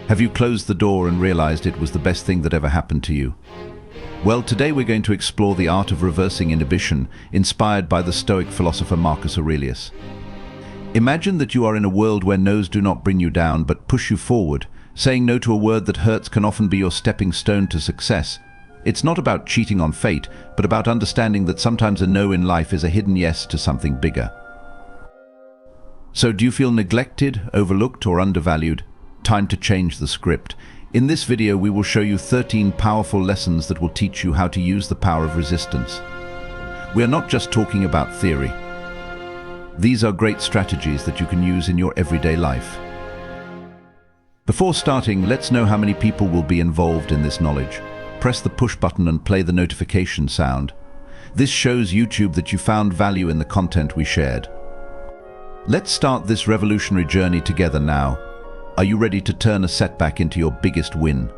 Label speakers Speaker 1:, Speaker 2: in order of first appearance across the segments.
Speaker 1: Have you closed the door and realized it was the best thing that ever happened to you? Well, today we're going to explore the art of reversing inhibition, inspired by the Stoic philosopher Marcus Aurelius. Imagine that you are in a world where no's do not bring you down but push you forward. Saying no to a word that hurts can often be your stepping stone to success. It's not about cheating on fate, but about understanding that sometimes a no in life is a hidden yes to something bigger. So do you feel neglected, overlooked, or undervalued? Time to change the script. In this video, we will show you 13 powerful lessons that will teach you how to use the power of resistance. We are not just talking about theory. These are great strategies that you can use in your everyday life. Before starting, let's know how many people will be involved in this knowledge. Press the push button and play the notification sound. This shows YouTube that you found value in the content we shared. Let's start this revolutionary journey together now. Are you ready to turn a setback into your biggest win?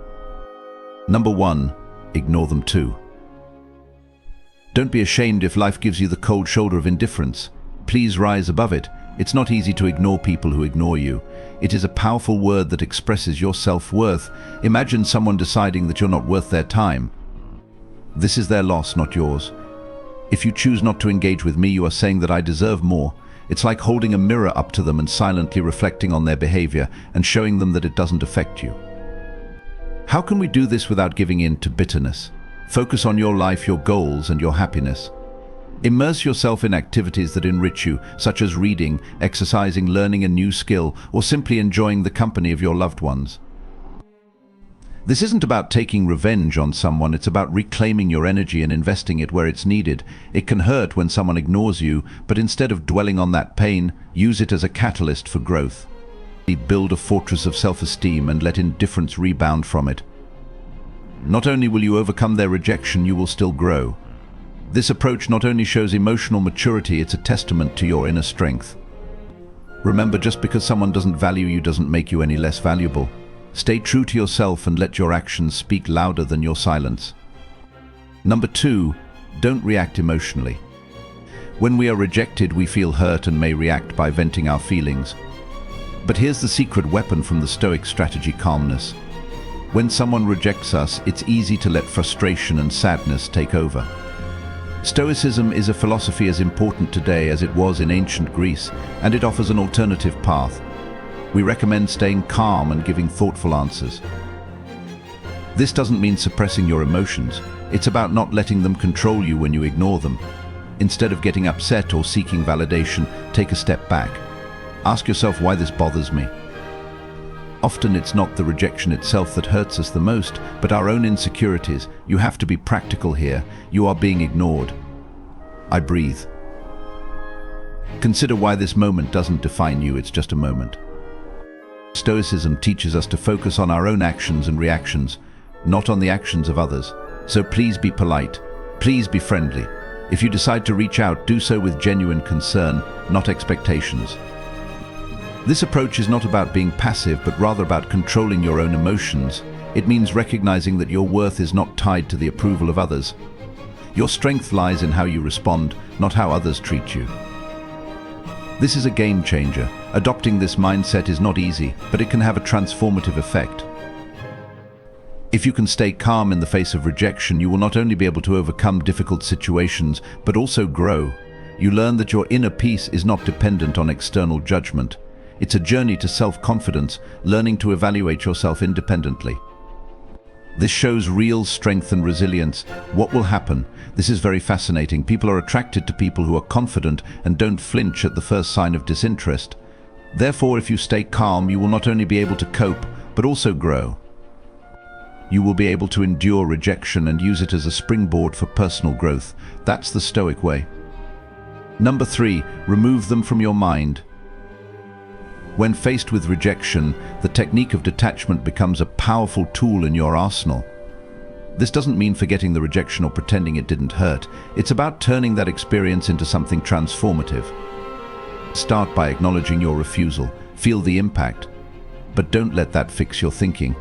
Speaker 1: Number 1, ignore them too. Don't be ashamed if life gives you the cold shoulder of indifference. Please rise above it. It's not easy to ignore people who ignore you. It is a powerful word that expresses your self-worth. Imagine someone deciding that you're not worth their time. This is their loss, not yours. If you choose not to engage with me, you are saying that I deserve more. It's like holding a mirror up to them and silently reflecting on their behavior and showing them that it doesn't affect you. How can we do this without giving in to bitterness? Focus on your life, your goals, and your happiness. Immerse yourself in activities that enrich you, such as reading, exercising, learning a new skill, or simply enjoying the company of your loved ones. This isn't about taking revenge on someone, it's about reclaiming your energy and investing it where it's needed. It can hurt when someone ignores you, but instead of dwelling on that pain, use it as a catalyst for growth. Build a fortress of self-esteem and let indifference rebound from it. Not only will you overcome their rejection, you will still grow. This approach not only shows emotional maturity, it's a testament to your inner strength. Remember, just because someone doesn't value you doesn't make you any less valuable. Stay true to yourself and let your actions speak louder than your silence. Number 2, don't react emotionally. When we are rejected, we feel hurt and may react by venting our feelings. But here's the secret weapon from the Stoic strategy: calmness. When someone rejects us, it's easy to let frustration and sadness take over. Stoicism is a philosophy as important today as it was in ancient Greece, and it offers an alternative path. We recommend staying calm and giving thoughtful answers. This doesn't mean suppressing your emotions. It's about not letting them control you when you ignore them. Instead of getting upset or seeking validation, take a step back. Ask yourself why this bothers me. Often it's not the rejection itself that hurts us the most, but our own insecurities. You have to be practical here. You are being ignored. I breathe. Consider why this moment doesn't define you, it's just a moment. Stoicism teaches us to focus on our own actions and reactions, not on the actions of others. So please be polite. Please be friendly. If you decide to reach out, do so with genuine concern, not expectations. This approach is not about being passive, but rather about controlling your own emotions. It means recognizing that your worth is not tied to the approval of others. Your strength lies in how you respond, not how others treat you. This is a game changer. Adopting this mindset is not easy, but it can have a transformative effect. If you can stay calm in the face of rejection, you will not only be able to overcome difficult situations, but also grow. You learn that your inner peace is not dependent on external judgment. It's a journey to self-confidence, learning to evaluate yourself independently. This shows real strength and resilience. What will happen? This is very fascinating. People are attracted to people who are confident and don't flinch at the first sign of disinterest. Therefore, if you stay calm, you will not only be able to cope, but also grow. You will be able to endure rejection and use it as a springboard for personal growth. That's the Stoic way. Number 3, remove them from your mind. When faced with rejection, the technique of detachment becomes a powerful tool in your arsenal. This doesn't mean forgetting the rejection or pretending it didn't hurt. It's about turning that experience into something transformative. Start by acknowledging your refusal. Feel the impact. But don't let that fix your thinking.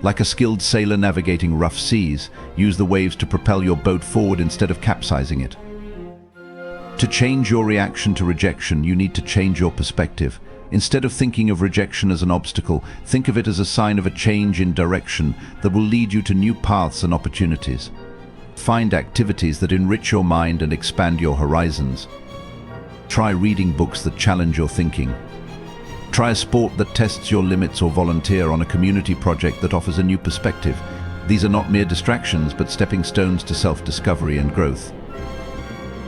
Speaker 1: Like a skilled sailor navigating rough seas, use the waves to propel your boat forward instead of capsizing it. To change your reaction to rejection, you need to change your perspective. Instead of thinking of rejection as an obstacle, think of it as a sign of a change in direction that will lead you to new paths and opportunities. Find activities that enrich your mind and expand your horizons. Try reading books that challenge your thinking. Try a sport that tests your limits or volunteer on a community project that offers a new perspective. These are not mere distractions, but stepping stones to self-discovery and growth.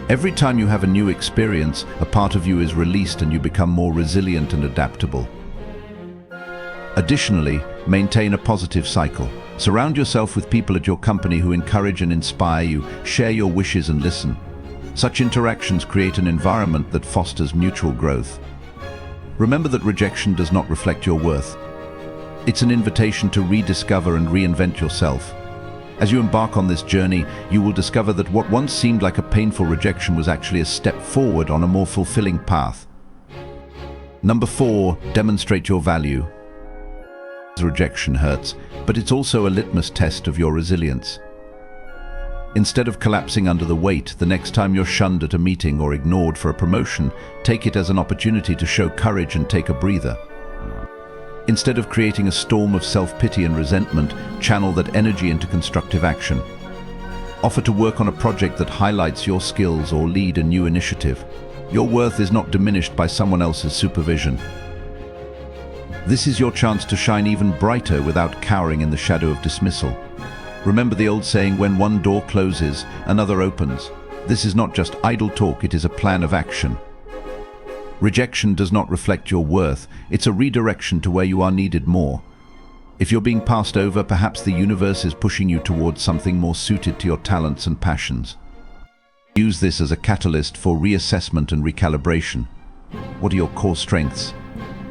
Speaker 1: Every time you have a new experience, a part of you is released and you become more resilient and adaptable. Additionally, maintain a positive cycle. Surround yourself with people at your company who encourage and inspire you, share your wishes and listen. Such interactions create an environment that fosters mutual growth. Remember that rejection does not reflect your worth. It's an invitation to rediscover and reinvent yourself. As you embark on this journey, you will discover that what once seemed like a painful rejection was actually a step forward on a more fulfilling path. Number 4, demonstrate your value. Rejection hurts, but it's also a litmus test of your resilience. Instead of collapsing under the weight, the next time you're shunned at a meeting or ignored for a promotion, take it as an opportunity to show courage and take a breather. Instead of creating a storm of self-pity and resentment, channel that energy into constructive action. Offer to work on a project that highlights your skills or lead a new initiative. Your worth is not diminished by someone else's supervision. This is your chance to shine even brighter without cowering in the shadow of dismissal. Remember the old saying, when one door closes, another opens. This is not just idle talk, it is a plan of action. Rejection does not reflect your worth, it's a redirection to where you are needed more. If you're being passed over, perhaps the universe is pushing you towards something more suited to your talents and passions. Use this as a catalyst for reassessment and recalibration. What are your core strengths?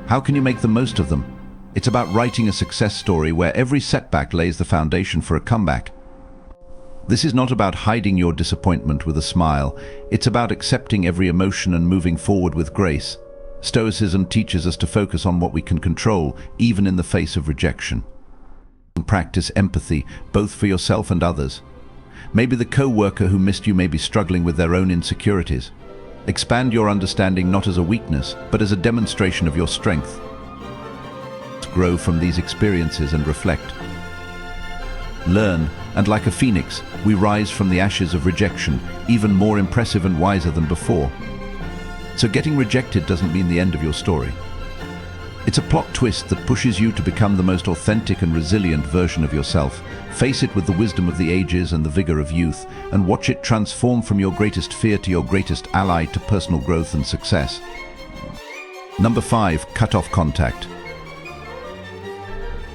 Speaker 1: How can you make the most of them? It's about writing a success story where every setback lays the foundation for a comeback. This is not about hiding your disappointment with a smile. It's about accepting every emotion and moving forward with grace. Stoicism teaches us to focus on what we can control, even in the face of rejection. Practice empathy, both for yourself and others. Maybe the co-worker who missed you may be struggling with their own insecurities. Expand your understanding not as a weakness, but as a demonstration of your strength. Grow from these experiences and reflect. Learn, and like a phoenix, we rise from the ashes of rejection, even more impressive and wiser than before. So getting rejected doesn't mean the end of your story. It's a plot twist that pushes you to become the most authentic and resilient version of yourself. Face it with the wisdom of the ages and the vigor of youth, and watch it transform from your greatest fear to your greatest ally to personal growth and success. Number 5, cut off contact.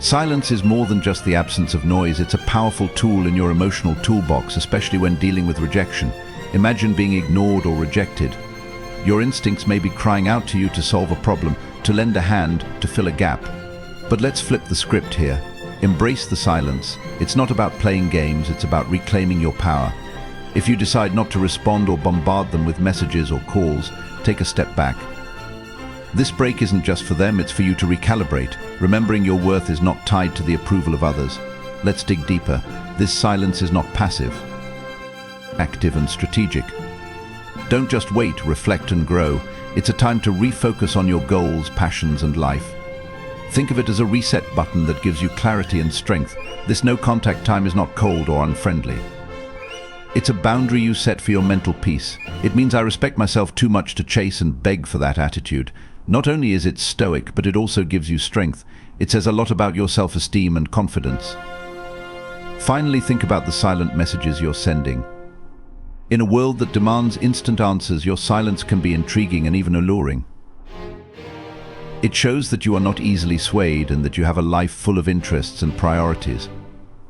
Speaker 1: Silence is more than just the absence of noise, it's a powerful tool in your emotional toolbox, especially when dealing with rejection. Imagine being ignored or rejected. Your instincts may be crying out to you to solve a problem, to lend a hand, to fill a gap. But let's flip the script here. Embrace the silence. It's not about playing games, it's about reclaiming your power. If you decide not to respond or bombard them with messages or calls, take a step back. This break isn't just for them, it's for you to recalibrate, remembering your worth is not tied to the approval of others. Let's dig deeper. This silence is not passive, active and strategic. Don't just wait, reflect and grow. It's a time to refocus on your goals, passions and life. Think of it as a reset button that gives you clarity and strength. This no-contact time is not cold or unfriendly. It's a boundary you set for your mental peace. It means I respect myself too much to chase and beg for that attitude. Not only is it stoic, but it also gives you strength. It says a lot about your self-esteem and confidence. Finally, think about the silent messages you're sending. In a world that demands instant answers, your silence can be intriguing and even alluring. It shows that you are not easily swayed and that you have a life full of interests and priorities.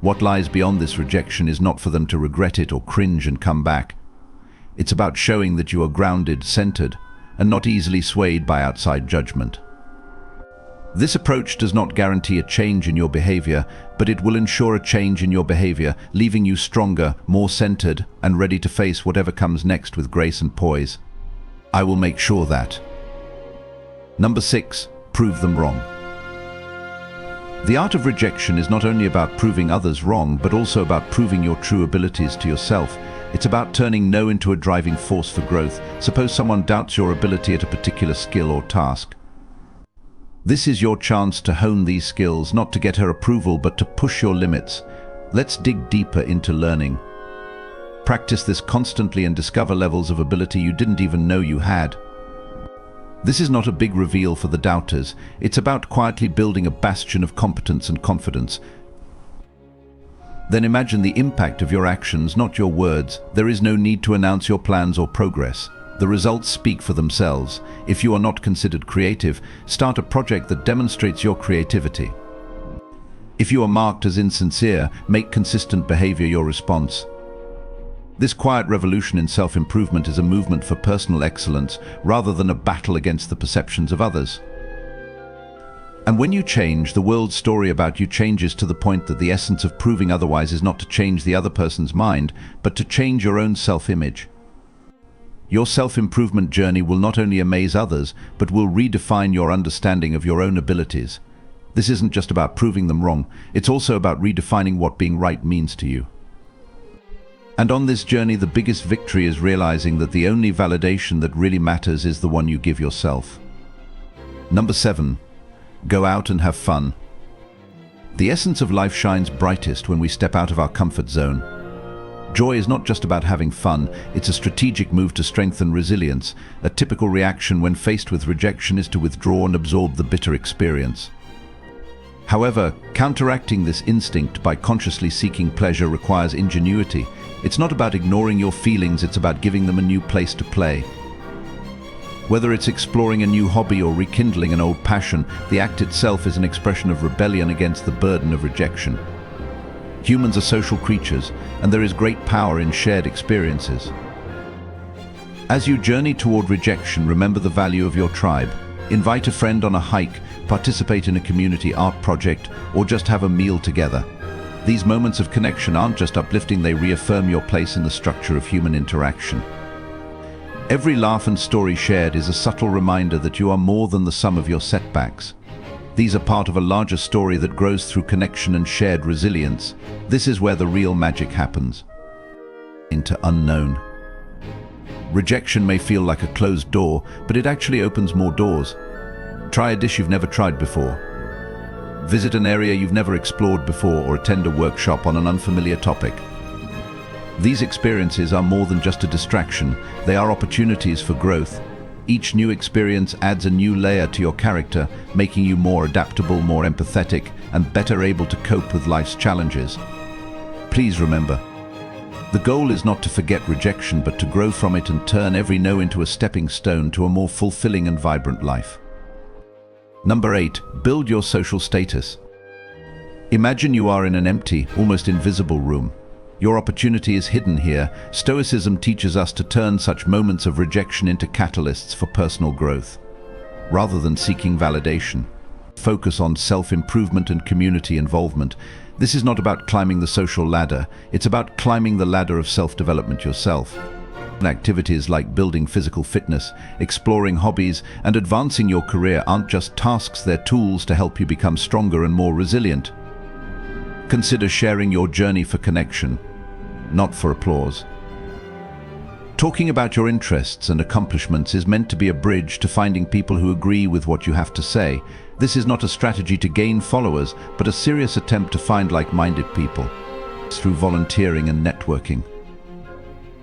Speaker 1: What lies beyond this rejection is not for them to regret it or cringe and come back. It's about showing that you are grounded, centered, and not easily swayed by outside judgment. This approach does not guarantee a change in your behavior, but it will ensure a change in your behavior, leaving you stronger, more centered, and ready to face whatever comes next with grace and poise. I will make sure that. Number 6, prove them wrong. The art of rejection is not only about proving others wrong, but also about proving your true abilities to yourself. It's about turning no into a driving force for growth. Suppose someone doubts your ability at a particular skill or task. This is your chance to hone these skills, not to get her approval, but to push your limits. Let's dig deeper into learning. Practice this constantly and discover levels of ability you didn't even know you had. This is not a big reveal for the doubters. It's about quietly building a bastion of competence and confidence. Then imagine the impact of your actions, not your words. There is no need to announce your plans or progress. The results speak for themselves. If you are not considered creative, start a project that demonstrates your creativity. If you are marked as insincere, make consistent behavior your response. This quiet revolution in self-improvement is a movement for personal excellence rather than a battle against the perceptions of others. And when you change, the world's story about you changes to the point that the essence of proving otherwise is not to change the other person's mind, but to change your own self-image. Your self-improvement journey will not only amaze others, but will redefine your understanding of your own abilities. This isn't just about proving them wrong, it's also about redefining what being right means to you. And on this journey, the biggest victory is realizing that the only validation that really matters is the one you give yourself. Number 7. Go out and have fun. The essence of life shines brightest when we step out of our comfort zone. Joy is not just about having fun, it's a strategic move to strengthen resilience. A typical reaction when faced with rejection is to withdraw and absorb the bitter experience. However, counteracting this instinct by consciously seeking pleasure requires ingenuity. It's not about ignoring your feelings, it's about giving them a new place to play. Whether it's exploring a new hobby or rekindling an old passion, the act itself is an expression of rebellion against the burden of rejection. Humans are social creatures, and there is great power in shared experiences. As you journey toward rejection, remember the value of your tribe. Invite a friend on a hike, participate in a community art project, or just have a meal together. These moments of connection aren't just uplifting, they reaffirm your place in the structure of human interaction. Every laugh and story shared is a subtle reminder that you are more than the sum of your setbacks. These are part of a larger story that grows through connection and shared resilience. This is where the real magic happens. Into unknown. Rejection may feel like a closed door, but it actually opens more doors. Try a dish you've never tried before. Visit an area you've never explored before, or attend a workshop on an unfamiliar topic. These experiences are more than just a distraction, they are opportunities for growth. Each new experience adds a new layer to your character, making you more adaptable, more empathetic, and better able to cope with life's challenges. Please remember, the goal is not to forget rejection, but to grow from it and turn every no into a stepping stone to a more fulfilling and vibrant life. Number 8. Build your social status. Imagine you are in an empty, almost invisible room. Your opportunity is hidden here. Stoicism teaches us to turn such moments of rejection into catalysts for personal growth. Rather than seeking validation, focus on self-improvement and community involvement. This is not about climbing the social ladder, it's about climbing the ladder of self-development yourself. Activities like building physical fitness, exploring hobbies, and advancing your career aren't just tasks, they're tools to help you become stronger and more resilient. Consider sharing your journey for connection, not for applause. Talking about your interests and accomplishments is meant to be a bridge to finding people who agree with what you have to say. This is not a strategy to gain followers, but a serious attempt to find like-minded people through volunteering and networking.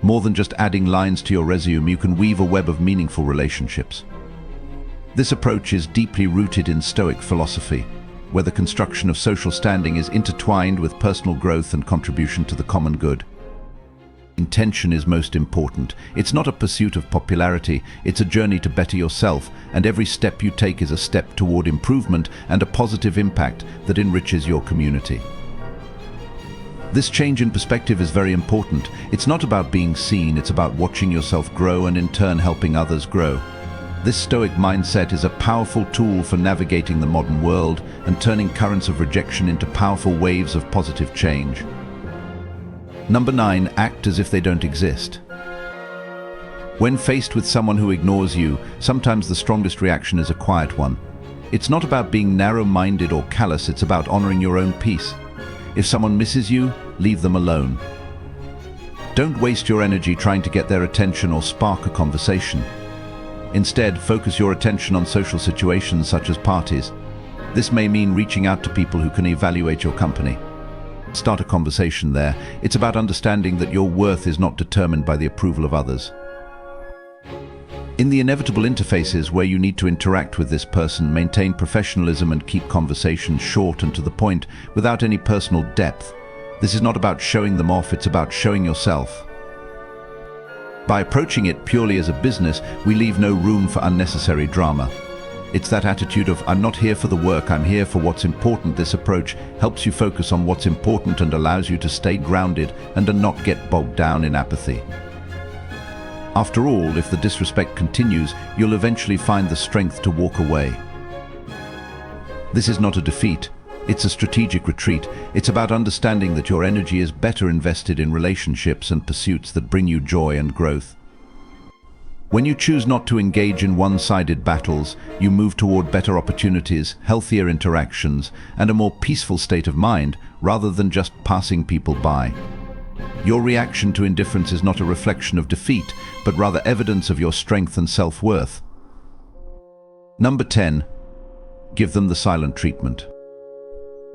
Speaker 1: More than just adding lines to your resume, you can weave a web of meaningful relationships. This approach is deeply rooted in Stoic philosophy, where the construction of social standing is intertwined with personal growth and contribution to the common good. Intention is most important. It's not a pursuit of popularity, it's a journey to better yourself, and every step you take is a step toward improvement and a positive impact that enriches your community. This change in perspective is very important. It's not about being seen, it's about watching yourself grow and in turn helping others grow. This Stoic mindset is a powerful tool for navigating the modern world and turning currents of rejection into powerful waves of positive change. Number 9. Act as if they don't exist. When faced with someone who ignores you, sometimes the strongest reaction is a quiet one. It's not about being narrow-minded or callous, it's about honoring your own peace. If someone misses you, leave them alone. Don't waste your energy trying to get their attention or spark a conversation. Instead, focus your attention on social situations such as parties. This may mean reaching out to people who can evaluate your company. Start a conversation there. It's about understanding that your worth is not determined by the approval of others. In the inevitable interfaces where you need to interact with this person, maintain professionalism and keep conversations short and to the point without any personal depth. This is not about showing them off, it's about showing yourself. By approaching it purely as a business, we leave no room for unnecessary drama. It's that attitude of, I'm not here for the work, I'm here for what's important. This approach helps you focus on what's important and allows you to stay grounded and to not get bogged down in apathy. After all, if the disrespect continues, you'll eventually find the strength to walk away. This is not a defeat, it's a strategic retreat. It's about understanding that your energy is better invested in relationships and pursuits that bring you joy and growth. When you choose not to engage in one-sided battles, you move toward better opportunities, healthier interactions, and a more peaceful state of mind, rather than just passing people by. Your reaction to indifference is not a reflection of defeat, but rather evidence of your strength and self-worth. Number 10. Give them the silent treatment.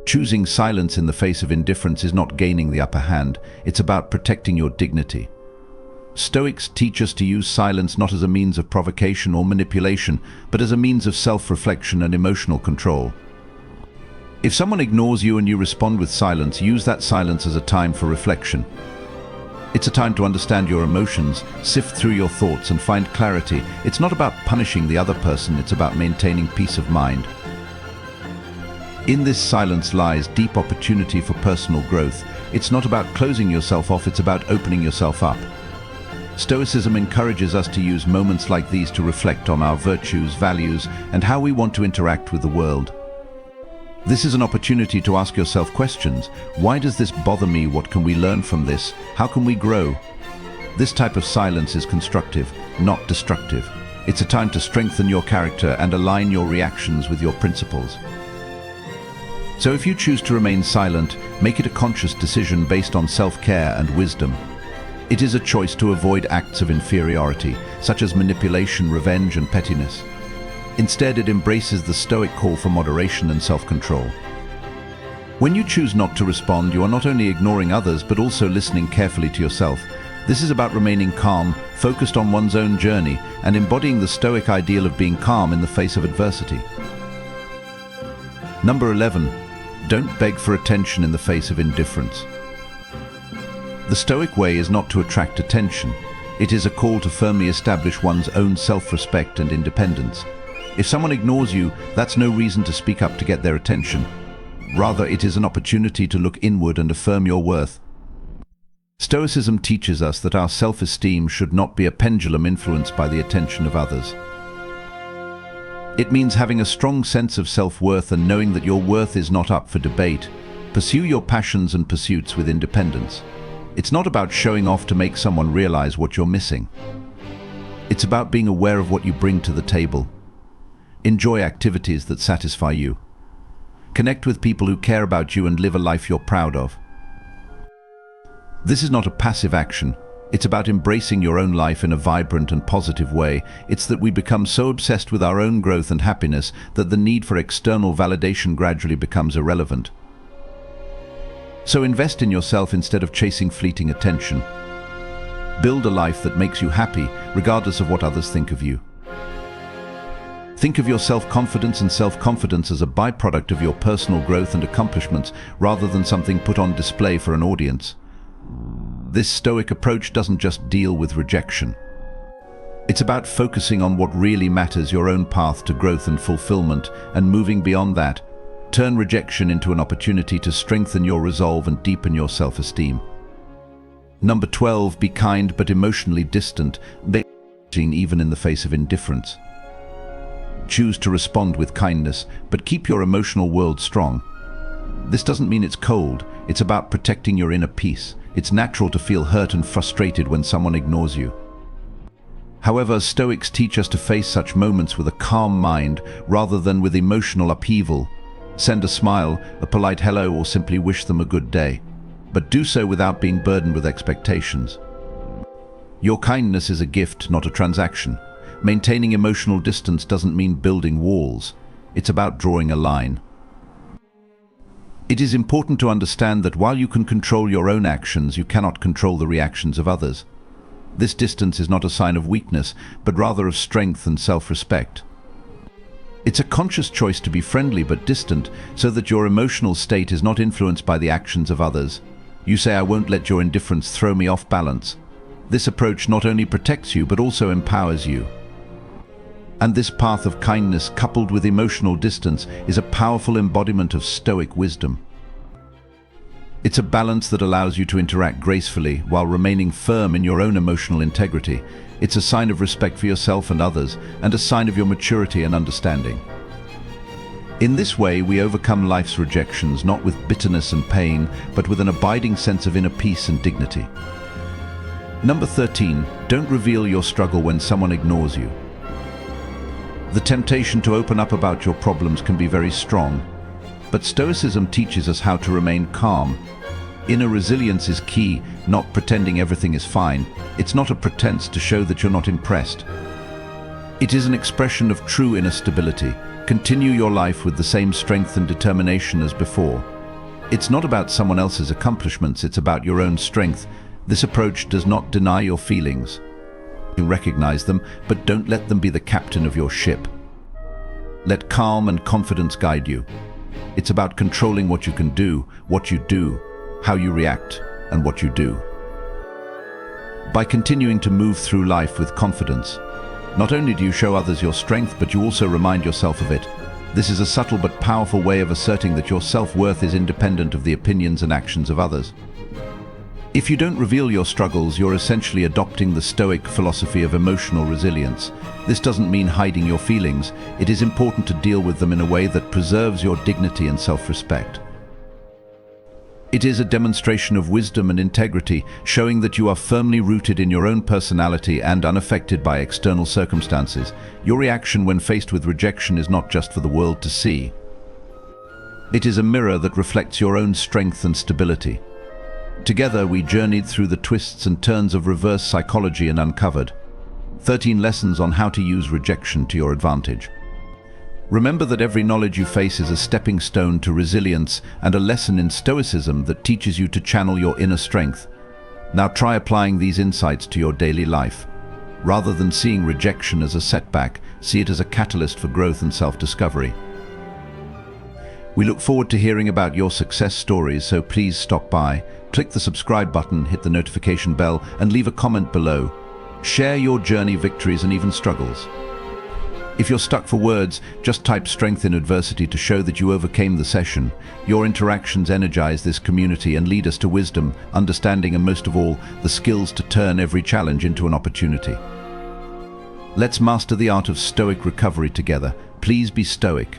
Speaker 1: Choosing silence in the face of indifference is not gaining the upper hand, it's about protecting your dignity. Stoics teach us to use silence not as a means of provocation or manipulation, but as a means of self-reflection and emotional control. If someone ignores you and you respond with silence, use that silence as a time for reflection. It's a time to understand your emotions, sift through your thoughts and find clarity. It's not about punishing the other person, it's about maintaining peace of mind. In this silence lies deep opportunity for personal growth. It's not about closing yourself off, it's about opening yourself up. Stoicism encourages us to use moments like these to reflect on our virtues, values, and how we want to interact with the world. This is an opportunity to ask yourself questions. Why does this bother me? What can we learn from this? How can we grow? This type of silence is constructive, not destructive. It's a time to strengthen your character and align your reactions with your principles. So if you choose to remain silent, make it a conscious decision based on self-care and wisdom. It is a choice to avoid acts of inferiority, such as manipulation, revenge, and pettiness. Instead, it embraces the Stoic call for moderation and self-control. When you choose not to respond, you are not only ignoring others, but also listening carefully to yourself. This is about remaining calm, focused on one's own journey, and embodying the Stoic ideal of being calm in the face of adversity. Number 11. Don't beg for attention in the face of indifference. The Stoic way is not to attract attention. It is a call to firmly establish one's own self-respect and independence. If someone ignores you, that's no reason to speak up to get their attention. Rather, it is an opportunity to look inward and affirm your worth. Stoicism teaches us that our self-esteem should not be a pendulum influenced by the attention of others. It means having a strong sense of self-worth and knowing that your worth is not up for debate. Pursue your passions and pursuits with independence. It's not about showing off to make someone realize what you're missing. It's about being aware of what you bring to the table. Enjoy activities that satisfy you. Connect with people who care about you and live a life you're proud of. This is not a passive action. It's about embracing your own life in a vibrant and positive way. It's that we become so obsessed with our own growth and happiness that the need for external validation gradually becomes irrelevant. So invest in yourself instead of chasing fleeting attention. Build a life that makes you happy, regardless of what others think of you. Think of your self-confidence and self-confidence as a byproduct of your personal growth and accomplishments, rather than something put on display for an audience. This Stoic approach doesn't just deal with rejection. It's about focusing on what really matters, your own path to growth and fulfillment, and moving beyond that. Turn rejection into an opportunity to strengthen your resolve and deepen your self-esteem. Number 12, be kind but emotionally distant, even in the face of indifference. Choose to respond with kindness, but keep your emotional world strong. This doesn't mean it's cold, it's about protecting your inner peace. It's natural to feel hurt and frustrated when someone ignores you. However, Stoics teach us to face such moments with a calm mind rather than with emotional upheaval. Send a smile, a polite hello, or simply wish them a good day. But do so without being burdened with expectations. Your kindness is a gift, not a transaction. Maintaining emotional distance doesn't mean building walls. It's about drawing a line. It is important to understand that while you can control your own actions, you cannot control the reactions of others. This distance is not a sign of weakness, but rather of strength and self-respect. It's a conscious choice to be friendly but distant, so that your emotional state is not influenced by the actions of others. You say, "I won't let your indifference throw me off balance." This approach not only protects you, but also empowers you. And this path of kindness, coupled with emotional distance, is a powerful embodiment of Stoic wisdom. It's a balance that allows you to interact gracefully while remaining firm in your own emotional integrity. It's a sign of respect for yourself and others, and a sign of your maturity and understanding. In this way, we overcome life's rejections not with bitterness and pain, but with an abiding sense of inner peace and dignity. Number 13, don't reveal your struggle when someone ignores you. The temptation to open up about your problems can be very strong, but Stoicism teaches us how to remain calm. Inner resilience is key, not pretending everything is fine. It's not a pretense to show that you're not impressed. It is an expression of true inner stability. Continue your life with the same strength and determination as before. It's not about someone else's accomplishments, it's about your own strength. This approach does not deny your feelings. You recognize them, but don't let them be the captain of your ship. Let calm and confidence guide you. It's about controlling what you can do, what you do, how you react, and what you do. By continuing to move through life with confidence, not only do you show others your strength, but you also remind yourself of it. This is a subtle but powerful way of asserting that your self-worth is independent of the opinions and actions of others. If you don't reveal your struggles, you're essentially adopting the Stoic philosophy of emotional resilience. This doesn't mean hiding your feelings. It is important to deal with them in a way that preserves your dignity and self-respect. It is a demonstration of wisdom and integrity, showing that you are firmly rooted in your own personality and unaffected by external circumstances. Your reaction when faced with rejection is not just for the world to see. It is a mirror that reflects your own strength and stability. Together, we journeyed through the twists and turns of reverse psychology and uncovered 13 lessons on how to use rejection to your advantage. Remember that every knowledge you face is a stepping stone to resilience and a lesson in Stoicism that teaches you to channel your inner strength. Now try applying these insights to your daily life. Rather than seeing rejection as a setback, see it as a catalyst for growth and self-discovery. We look forward to hearing about your success stories, so please stop by, click the subscribe button, hit the notification bell, and leave a comment below. Share your journey, victories, and even struggles. If you're stuck for words, just type strength in adversity to show that you overcame the session. Your interactions energize this community and lead us to wisdom, understanding, and most of all, the skills to turn every challenge into an opportunity. Let's master the art of Stoic recovery together. Please be stoic.